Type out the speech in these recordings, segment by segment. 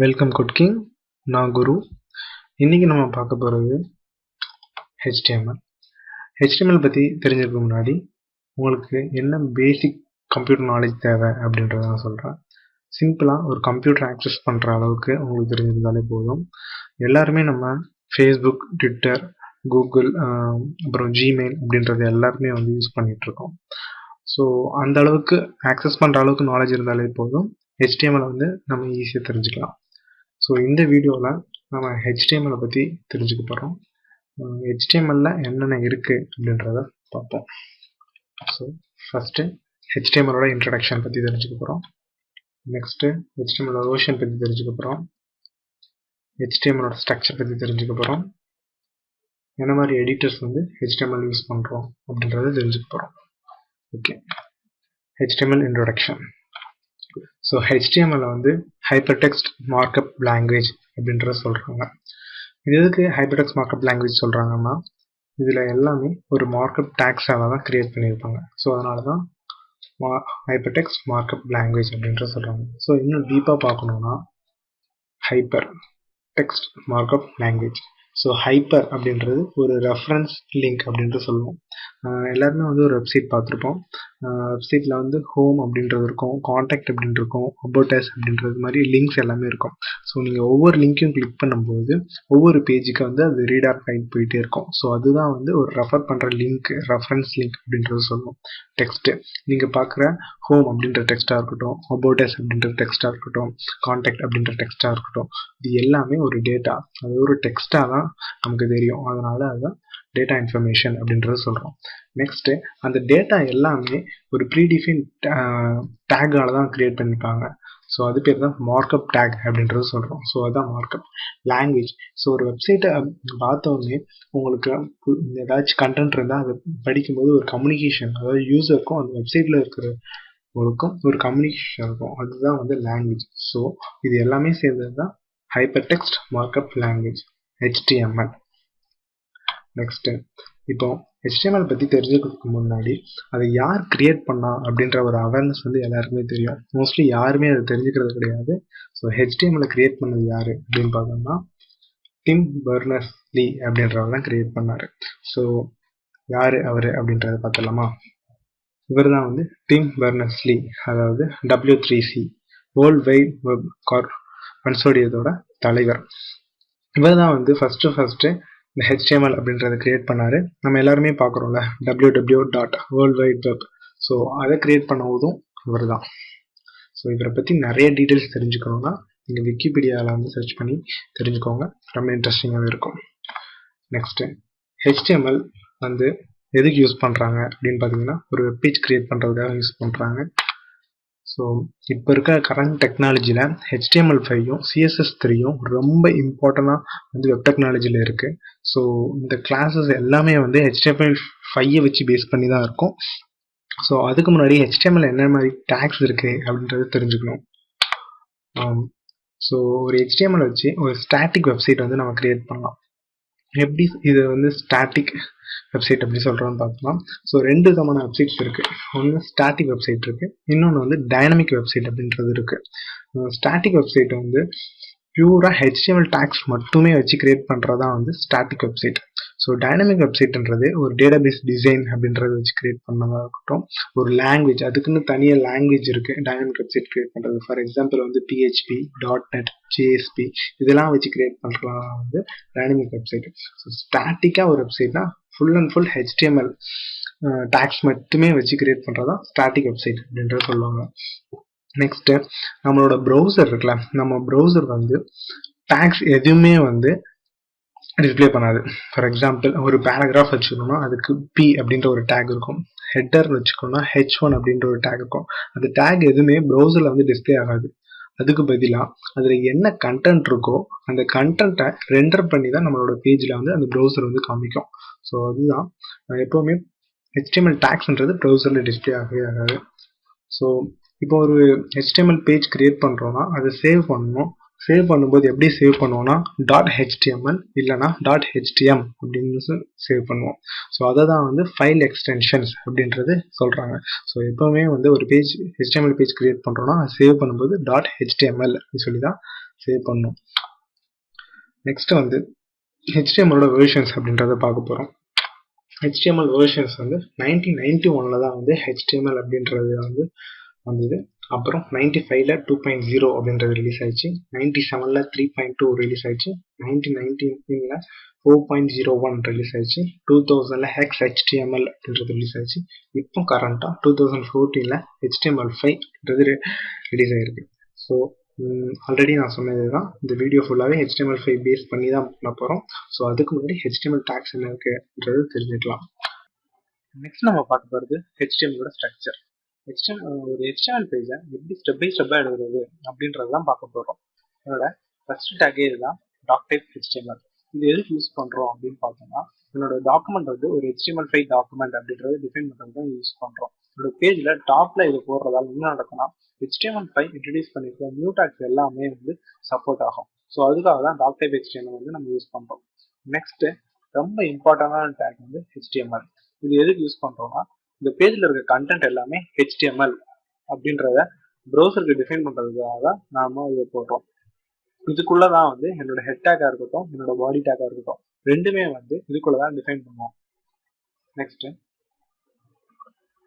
Welcome குட்கிங். நான் குரு. இன்னைக்கு நம்ம பார்க்க போகிறது HTML. HTML பற்றி தெரிஞ்சதுக்கு முன்னாடி உங்களுக்கு என்ன பேசிக் கம்ப்யூட்டர் நாலேஜ் தேவை அப்படின்றத நான் சொல்கிறேன். சிம்பிளாக ஒரு கம்ப்யூட்டர் ஆக்சஸ் பண்ணுற அளவுக்கு உங்களுக்கு தெரிஞ்சிருந்தாலே போதும். எல்லாருமே நம்ம ஃபேஸ்புக், ட்விட்டர், கூகுள், அப்புறம் ஜிமெயில் அப்படின்றது எல்லாருமே வந்து யூஸ் பண்ணிகிட்ருக்கோம். ஸோ அந்த அளவுக்கு ஆக்சஸ் பண்ணுற அளவுக்கு நாலேஜ் இருந்தாலே போதும், HTML வந்து நம்ம ஈஸியாக தெரிஞ்சுக்கலாம். ஸோ இந்த வீடியோவில் நம்ம HTML பற்றி தெரிஞ்சுக்க போகிறோம். HTML என்னென்ன இருக்குது அப்படின்றத பார்ப்போம். ஸோ ஃபஸ்ட்டு HTML இன்ட்ரடக்ஷன் பற்றி தெரிஞ்சுக்க போகிறோம். நெக்ஸ்ட்டு HTML வெர்ஷன் பற்றி தெரிஞ்சுக்க போகிறோம். HTML ஸ்ட்ரக்சர் பற்றி தெரிஞ்சுக்க போகிறோம். என்ன மாதிரி எடிட்டர்ஸ் வந்து HTML யூஸ் பண்ணுறோம் அப்படின்றத தெரிஞ்சுக்க போகிறோம். Okay, HTML introduction. So HTML வந்து ஹைப்பர்டெக்ஸ்ட் மார்க்அப் லாங்குவேஜ் அப்படின்றத சொல்கிறாங்க. இது எதுக்கு ஹைப்பர்டெக்ஸ்ட் மார்க்அப் லாங்குவேஜ் சொல்கிறாங்கன்னா, இதில் எல்லாமே ஒரு மார்க்அப் டேக்ஸாக தான் கிரியேட் பண்ணியிருப்பாங்க. ஸோ அதனால தான் ஹைப்பர்டெக்ஸ்ட் மார்க்அப் லாங்குவேஜ் அப்படின்ற சொல்கிறாங்க. ஸோ இன்னும் டீப்பாக பார்க்கணுன்னா hyper text markup language. So hyper அப்படின்றது ஒரு ரெஃபரன்ஸ் லிங்க் அப்படின்ட்டு சொல்லுவோம். எல்லாருமே வந்து ஒரு வெப்சைட் பார்த்துருப்போம். வெப்சைட்டில் வந்து ஹோம் அப்படின்றது இருக்கும், காண்டாக்ட் அப்படின்ட்டு இருக்கும், அபவுட் அஸ் அப்படின்றது மாதிரி லிங்க்ஸ் எல்லாமே இருக்கும். ஸோ நீங்கள் ஒவ்வொரு லிங்க்கையும் கிளிக் பண்ணும்போது ஒவ்வொரு பேஜுக்கு வந்து அது ரீடாக்ட் ஆகிட்டு போயிட்டே இருக்கும். ஸோ அதுதான் வந்து ஒரு ரெஃபர் பண்ணுற லிங்க், ரெஃபரன்ஸ் லிங்க் அப்படின்றது சொல்லுவோம். டெக்ஸ்ட்டு நீங்கள் பார்க்குற ஹோம் அப்படின்ற டெக்ஸ்ட்டாக இருக்கட்டும், அபவுட் அஸ் அப்படின்ற டெக்ஸ்ட்டாக இருக்கட்டும், காண்டாக்ட் அப்படின்ற டெக்ஸ்ட்டாக இருக்கட்டும், இது எல்லாமே ஒரு டேட்டா, அது ஒரு டெக்ஸ்ட்டாக தான் நமக்கு தெரியும். அதனால அதுதான் டேட்டா இன்ஃபர்மேஷன் அப்படின்றத சொல்கிறோம். நெக்ஸ்ட்டு அந்த டேட்டா எல்லாமே ஒரு ப்ரீடிஃபைன் டேக்கால தான் க்ரியேட் பண்ணியிருப்பாங்க. ஸோ அது பேர் தான் மார்க்அப் டேக் அப்படின்றது சொல்கிறோம். ஸோ அதுதான் மார்க்அப் லாங்குவேஜ். ஸோ ஒரு வெப்சைட்டை பார்த்தோன்னே உங்களுக்கு ஏதாச்சும் கண்டென்ட் இருந்தால் அதை படிக்கும்போது ஒரு கம்யூனிகேஷன், அதாவது யூசருக்கும் அந்த வெப்சைட்டில் இருக்கிறவங்களுக்கும் ஒரு கம்யூனிகேஷன் இருக்கும். அதுதான் வந்து லாங்குவேஜ். ஸோ இது எல்லாமே சேர்ந்தது தான் hypertext markup language, HTML. Next இப்போ HTML பற்றி தெரிஞ்சுக்கிறதுக்கு முன்னாடி அதை யார் கிரியேட் பண்ணா அப்படின்ற ஒரு அவேர்னஸ் வந்து எல்லாருக்குமே தெரியும். மோஸ்ட்லி யாருமே அதை தெரிஞ்சுக்கிறது கிடையாது. ஸோ HTML கிரியேட் பண்ணது யார் அப்படின்னு பார்த்தோம்னா டிம் பெர்னர்ஸ்-லீ அப்படின்றவர் தான் கிரியேட் பண்ணார். ஸோ யார் அவர் அப்படின்றத பார்த்துடலாமா? இவர் தான் வந்து டிம் பெர்னர்ஸ்-லீ, அதாவது W3C வேர்ல்ட் வைட் வெப் கன்சோர்டியத்தோட தலைவர். இவர் தான் வந்து ஃபஸ்ட்டு இந்த HTML அப்படின்றத கிரியேட் பண்ணார். நம்ம எல்லாருமே பார்க்குறோம்ல www.worldwideweb. ஸோ அதை கிரியேட் பண்ணவும் இவர் தான். ஸோ இவரை பற்றி நிறைய டீட்டெயில்ஸ் தெரிஞ்சுக்கணுன்னா நீங்கள் விக்கிபீடியாவில் வந்து சர்ச் பண்ணி தெரிஞ்சுக்கோங்க, ரொம்ப இன்ட்ரெஸ்டிங்காகவே இருக்கும். நெக்ஸ்ட்டு HTML வந்து எதுக்கு யூஸ் பண்ணுறாங்க அப்படின்னு பார்த்தீங்கன்னா, ஒரு வெப்பேஜ் கிரியேட் பண்ணுறதுக்காக யூஸ் பண்ணுறாங்க. ஸோ இப்போ இருக்க கரண்ட் டெக்னாலஜியில் HTML5யும் CSS3யும் ரொம்ப இம்பார்ட்டண்ட்டாக வந்து வெப் டெக்னாலஜியில் இருக்குது. ஸோ இந்த கிளாஸஸ் எல்லாமே வந்து HTML5 வச்சு பேஸ் பண்ணி தான் இருக்கும். ஸோ அதுக்கு முன்னாடி HTML என்ன மாதிரி டேக்ஸ் இருக்குது அப்படின்றது தெரிஞ்சுக்கணும். ஸோ ஒரு HTML வச்சு ஒரு ஸ்டாட்டிக் வெப்சைட் வந்து நம்ம கிரியேட் பண்ணலாம். எப்படி இது வந்து ஸ்டாட்டிக் வெப்சைட் எப்படி சொல்கிறோன்னு பார்க்கலாம். ஸோ ரெண்டு விதமான வெப்சைட்ஸ் இருக்குது. ஒன்று ஸ்டாட்டிக் வெப்சைட் இருக்குது, இன்னொன்று வந்து டைனமிக் வெப்சைட் அப்படின்றது இருக்குது. ஸ்டாட்டிக் வெப்சைட் வந்து பியூராக HTML டேக்ஸ் மட்டுமே வச்சு கிரியேட் பண்ணுறதா வந்து ஸ்டாட்டிக் வெப்சைட். ஸோ டைனமிக் வெப்சைட்ன்றது ஒரு டேட்டாபேஸ் டிசைன் அப்படின்றத வச்சு கிரியேட் பண்ணதாக இருக்கட்டும், ஒரு லாங்குவேஜ், அதுக்குன்னு தனியாக லாங்குவேஜ் இருக்குது டைனமிக் வெப்சைட் கிரியேட் பண்ணுறது. ஃபார் எக்ஸாம்பிள் வந்து PHP, .NET, JSP இதெல்லாம் வச்சு கிரியேட் பண்ணுறதா வந்து டைனமிக் வெப்சைட். ஸோ ஸ்டாட்டிக்காக ஒரு வெப்சைட்னா full and full HTML tags மட்டுமே வச்சு கிரியேட் பண்ணுறதா ஸ்டாட்டிக் வெப்சைட் அப்படின்றத சொல்லுவாங்க. நெக்ஸ்ட்டு நம்மளோட ப்ரௌசர் இருக்குல்ல, நம்ம ப்ரௌசர் வந்து டேக்ஸ் எதுவுமே வந்து டிஸ்பிளே பண்ணாது. ஃபார் எக்ஸாம்பிள் ஒரு பேராகிராஃப் வச்சுக்கணும்னா அதுக்கு P அப்படின்ற ஒரு டேக் இருக்கும், ஹெட்டர் வச்சுக்கணும்னா H1 அப்படின்ற ஒரு டேக் இருக்கும். அந்த டேக் எதுவுமே ப்ரௌசரில் வந்து டிஸ்பிளே ஆகாது. அதுக்கு பதிலாக அதில் என்ன கண்டென்ட் இருக்கோ அந்த கண்டென்ட்டை ரெண்டர் பண்ணி தான் நம்மளோட பேஜில் வந்து அந்த ப்ரௌசர் வந்து காமிக்கும். ஸோ அதுதான் எப்போவுமே HTML டேக்ஸ்ன்றது ப்ரௌசரில் டிஸ்பிளே ஆகவே ஆகாது. ஸோ இப்போ ஒரு HTML பேஜ் கிரியேட் பண்ணுறோன்னா அதை சேவ் பண்ணணும். சேவ் பண்ணும்போது எப்படி சேவ் பண்ணுவோம்னா .html இல்லைனா .htm அப்படின்னு சேவ் பண்ணுவோம். ஸோ அதை தான் வந்து ஃபைல் எக்ஸ்டென்ஷன்ஸ் அப்படின்றது சொல்கிறாங்க. ஸோ எப்போவுமே வந்து ஒரு பேஜ் HTML பேஜ் கிரியேட் பண்ணுறோன்னா சேவ் பண்ணும்போது .html அப்படின்னு சொல்லி தான் சேவ் பண்ணணும். நெக்ஸ்ட் வந்து HTMLோட வெர்ஷன்ஸ் அப்படின்றத பார்க்க போகிறோம். HTML வெர்ஷன்ஸ் வந்து 1991 தான் வந்து HTML அப்படின்றது வந்து வந்தது. அப்புறம் 95ல 2.0 அப்படின்றது ரிலீஸ் ஆயிடுச்சு. 97ல 3.2 ரிலீஸ் ஆயிடுச்சு. 1999ல 4.01 ரிலீஸ் ஆயிடுச்சு. 2000ல HTML அப்படின்றது ரிலீஸ் ஆயிடுச்சு. இப்போ கரண்டாக 2014ல HTML5 ரிலீஸ் ஆயிருக்கு. ஸோ ஆல்ரெடி நான் சொன்னது தான், இந்த வீடியோ ஃபுல்லாகவே HTML5 பேஸ் பண்ணி தான் பண்ண போகிறோம். ஸோ அதுக்கு முன்னாடி HTML டேக்ஸ் என்ன இருக்குன்றது தெரிஞ்சுக்கலாம். நெக்ஸ்ட் நம்ம பார்க்க போகிறது HTMLோட ஸ்ட்ரக்சர். ஒரு HTML பேஜை எப்படி ஸ்டெப் பை ஸ்டெப்பாக எழுதுறது அப்படின்றது தான் பார்க்க போகிறோம். என்னோட ஃபர்ஸ்ட் டேக்கே இதுதான், டாக்டைப் HTML. இது எதுக்கு யூஸ் பண்ணுறோம் அப்படின்னு பார்த்தோம்னா, என்னோட டாக்குமெண்ட் வந்து ஒரு HTML5 டாக்குமெண்ட் அப்படின்றத டிஃபைன் பண்ணுறது தான் யூஸ் பண்ணுறோம். என்னோட பேஜில் டாப்பில் இது போடுறதால என்ன நடக்கும்னா, HTML5 இன்ட்ரடியூஸ் பண்ணியிருக்க நியூ டேக்ஸ் எல்லாமே வந்து சப்போர்ட் ஆகும். ஸோ அதுக்காக தான் டாக்டைப் HTML வந்து நம்ம யூஸ் பண்ணுறோம். நெக்ஸ்ட்டு ரொம்ப இம்பார்ட்டண்டான டேக் வந்து HTML. இது எதுக்கு யூஸ் பண்ணுறோம்னா, இந்த பேஜில் இருக்க கண்டென்ட் எல்லாமே HTML அப்படின்றத ப்ரௌசருக்கு டிஃபைன் பண்ணுறதுக்காக தான் நாம இதை போடுறோம். இதுக்குள்ள தான் வந்து என்னோட ஹெட் டேக்காக இருக்கட்டும், என்னோட பாடி டேக்காக இருக்கட்டும், ரெண்டுமே வந்து இதுக்குள்ள தான் டிஃபைன் பண்ணுவோம். Next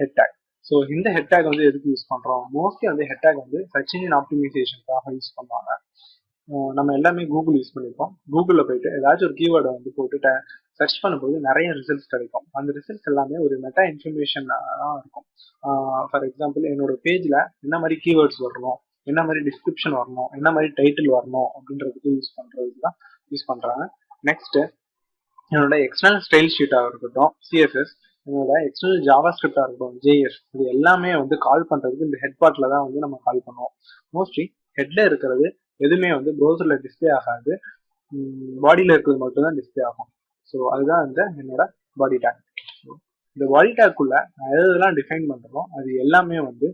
head take. ஸோ இந்த ஹெட் டேக் வந்து எதுக்கு யூஸ் பண்ணுறோம்? மோஸ்ட்லி வந்து ஹெட் டேக் வந்து சர்ச் இன்ஜின் ஆப்டிமைசேஷனுக்காக யூஸ் பண்ணுவாங்க. நம்ம எல்லாமே கூகுள் யூஸ் பண்ணியிருப்போம். கூகுளில் போயிட்டு ஏதாச்சும் ஒரு கீவேர்டை வந்து போட்டு சர்ச் பண்ணும்போது நிறைய ரிசல்ட்ஸ் கிடைக்கும். அந்த ரிசல்ட்ஸ் எல்லாமே ஒரு மெட்டா இன்ஃபர்மேஷன் தான் இருக்கும். ஃபார் எக்ஸாம்பிள், என்னோட பேஜில் என்ன மாதிரி கீவேர்ட்ஸ் வரணும், என்ன மாதிரி டிஸ்கிரிப்ஷன் வரணும், என்ன மாதிரி டைட்டில் வரணும் அப்படின்றதுக்கு யூஸ் பண்ணுறாங்க. நெக்ஸ்ட்டு என்னோட எக்ஸ்டர்னல் ஸ்டைல் ஷீட்டாக இருக்கட்டும், CSS, என்னோட எக்ஸ்டர்னல் ஜாவா ஸ்கிரிப்டாக இருக்கட்டும், JS, இது எல்லாமே வந்து கால் பண்ணுறதுக்கு இந்த ஹெட் பார்ட்டில் தான் வந்து நம்ம கால் பண்ணுவோம். மோஸ்ட்லி ஹெட்டில் இருக்கிறது எதுவுமே வந்து ப்ரௌசரில் டிஸ்பிளே ஆகாது, பாடியில் இருக்கிறது மட்டும் தான் டிஸ்பிளே ஆகும். ஸோ அதுதான் வந்து என்னோட பாடி டேக். இந்த பாடி டேக்குள்ள நான் எதெல்லாம் டிஃபைன் பண்ணுறோம் அது எல்லாமே வந்து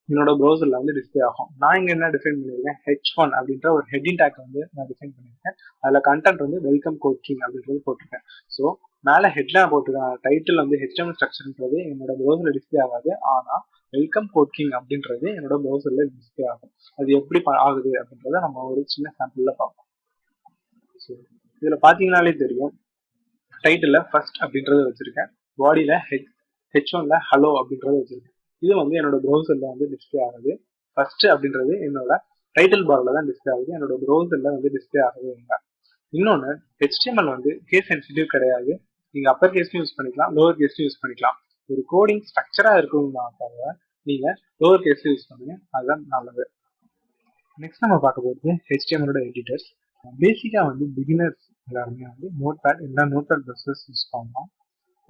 என்னோட ப்ரௌசரில் வந்து டிஸ்பிளே ஆகும். நான் இங்கே என்ன டிஃபைன் பண்ணியிருக்கேன், H1 அப்படின்ற ஒரு ஹெட்டிங் டேக் வந்து நான் டிஃபைன் பண்ணியிருக்கேன். அதில் கண்டென்ட் வந்து வெல்கம் கோட் கிங் அப்படின்றது போட்டிருக்கேன். ஸோ மேலே ஹெட்லாம் போட்டிருக்கேன், டைட்டில் வந்து HTML ஸ்ட்ரக்சர்ன்றது என்னோட ப்ரௌசரில் டிஸ்பிளே ஆகாது. ஆனால் வெல்கம் கோட் கிங் அப்படின்றது என்னோட ப்ரௌசரில் டிஸ்பிளே ஆகும். அது எப்படி ஆகுது அப்படின்றத நம்ம ஒரு சின்ன சாம்பிளில் பார்ப்போம். ஸோ இதில் பார்த்தீங்கன்னாலே தெரியும், டைட்டிலில் ஃபர்ஸ்ட் அப்படின்றத வச்சுருக்கேன், பாடியில் H1ல ஹலோ அப்படின்றத வச்சுருக்கேன். இது வந்து என்னோட ப்ரௌசரில் வந்து டிஸ்பிளே ஆகுது. ஃபர்ஸ்ட் அப்படின்றது என்னோட டைட்டில் பார்ல தான் டிஸ்பிளே ஆகுது, என்னோட ப்ரௌசரில் வந்து டிஸ்பிளே ஆகவே இல்லை. இன்னொன்று, HTML வந்து கேஸ் சென்சிட்டிவ் கிடையாது. நீங்கள் அப்பர் கேஸ்லையும் யூஸ் பண்ணிக்கலாம், லோவர் கேஸ்லையும் யூஸ் பண்ணிக்கலாம். ஒரு கோடிங் ஸ்ட்ரக்சராக இருக்கணும்னா தவிர நீங்கள் லோவர் கேஸ்லையும் யூஸ் பண்ணுங்க, அதுதான் நல்லது. நெக்ஸ்ட் நம்ம பார்க்க போகிறது HTMLோட எடிட்டர்ஸ். பேசிக்காக வந்து பிகினர்ஸ் எல்லாருமே வந்து நோட்பேட் இல்லை நோட்பேட் ப்ளஸ் யூஸ் பண்ணலாம்.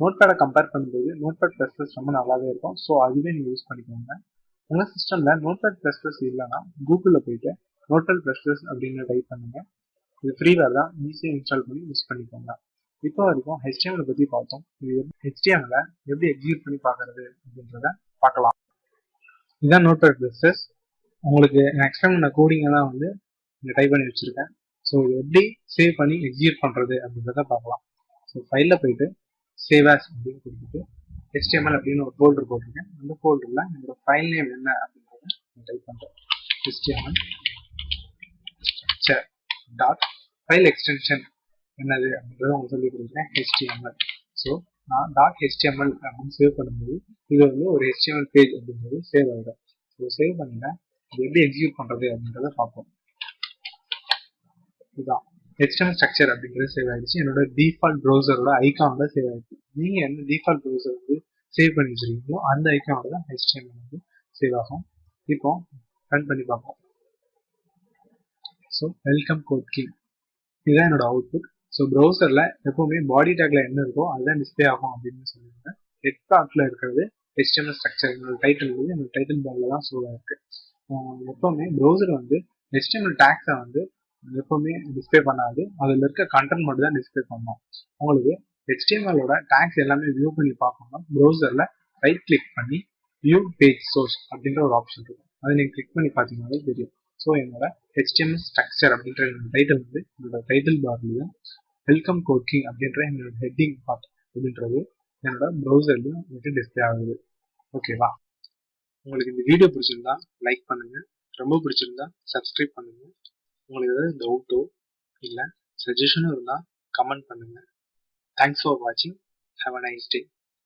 நோட்பேடை கம்பேர் பண்ணும்போது நோட்பேட் ப்ளஸ் ரொம்ப நல்லாவே இருக்கும். ஸோ அதுவே நீங்கள் யூஸ் பண்ணிக்கோங்க. உங்கள் சிஸ்டமில் நோட்பேட் ப்ளஸ் இல்லைன்னா கூகுளில் போயிட்டு நோட்பேட் ப்ளஸ் அப்படின்னு டைப் பண்ணுங்க. இது ஃப்ரீவேர் தான், ஈஸியாக இன்ஸ்டால் பண்ணி யூஸ் பண்ணிக்கோங்க. இப்போ வரைக்கும் HTML பற்றி பார்த்தோம். இது HTML எப்படி எக்ஸிக்யூட் பண்ணி பார்க்கறது அப்படின்றத பார்க்கலாம். இதுதான் நோட்பேட் ப்ளஸ். உங்களுக்கு நான் எக்ஸ்பிளைன் பண்ண கோடிங்கெல்லாம் வந்து இங்கே டைப் பண்ணி வச்சுருக்கேன். ஸோ இது எப்படி சேவ் பண்ணி எக்ஸிக்யூட் பண்ணுறது அப்படின்றத பார்க்கலாம். ஸோ ஃபைலில் போயிட்டு சேவ் ஆஸ் அப்படின்னு கொடுத்துட்டு HTML அப்படின்னு ஒரு ஃபோல்டர் போட்டிருக்கேன். அந்த ஃபோல்டரில் என்னோட ஃபைல் நேம் என்ன அப்படின்றத நான் டைப் பண்ணுறேன். HTML structure dot file extension என்னது அப்படின்றத உங்களுக்கு சொல்லி கொடுக்குறேன், HTML. ஸோ நான் .html அப்படின்னு சேவ் பண்ணும்போது இது வந்து ஒரு HTML பேஜ் அப்படின்றது சேவ் ஆகிடும். ஸோ சேவ் பண்ணிங்க, இது எப்படி எக்ஸிக்யூட் பண்ணுறது அப்படின்றத பார்ப்போம். இதுதான் HTML ஸ்ட்ரக்சர் அப்படின்றது சேவ் ஆகிடுச்சு. என்னோட டிஃபால்ட் ப்ரௌசரோட ஐக்கானில் சேவ் ஆகிடுச்சு. நீங்கள் என்ன டிஃபால்ட் ப்ரௌசர் வந்து சேவ் பண்ணி வச்சுருக்கீங்களோ அந்த ஐக்கானோட தான் HTML வந்து சேவ் ஆகும். இப்போ ரன் பண்ணி பார்ப்போம். ஸோ வெல்கம் கோட் கிங், இதுதான் என்னோட அவுட்புட். ஸோ ப்ரௌசரில் எப்போவுமே பாடி டேக்ல என்ன இருக்கோ அதுதான் டிஸ்பிளே ஆகும் அப்படின்னு சொல்லியிருக்கேன். ஹெட் பார்ட்டில் இருக்கிறது HTML ஸ்ட்ரக்சர், என்னோட டைட்டில் வந்து என்னோட டைட்டில் பார்ல தான் ஷோ ஆயிருக்கு. எப்போவுமே ப்ரௌசர் வந்து HTML டேக்ஸை வந்து எப்பவுமே டிஸ்பிளே பண்ணாது, அதில் இருக்க கண்டென்ட் மட்டும் தான் டிஸ்பிளே பண்ணணும். உங்களுக்கு HTMLோட டேக்ஸ் எல்லாமே வியூ பண்ணி பார்க்கணும்னா ப்ரௌசரில் ரைட் கிளிக் பண்ணி வியூ பேஜ் சோர்ஸ் அப்படின்ற ஒரு ஆப்ஷன் இருக்கும். அதை நீங்கள் கிளிக் பண்ணி பார்த்தீங்கன்னாலே தெரியும். ஸோ என்னோட HTML ஸ்ட்ரக்சர் அப்படின்ற என்னோட டைட்டில் வந்து என்னோட டைட்டில் பார்லையும் வெல்கம் கோர்க்கிங் அப்படின்ற என்னோட ஹெட்டிங் பார்ட் அப்படின்றது என்னோட ப்ரௌசர்லையும் எனக்கு டிஸ்பிளே ஆகுது. ஓகேவா? உங்களுக்கு இந்த வீடியோ பிடிச்சிருந்தா லைக் பண்ணுங்க, ரொம்ப பிடிச்சிருந்தா சப்ஸ்கிரைப் பண்ணுங்க. உங்களுக்கு ஏதாவது டவுட்டோ இல்லை சஜஷனும் இருந்தால் கமெண்ட் பண்ணுங்க. தேங்க்ஸ் ஃபார் வாட்சிங். Have a nice day.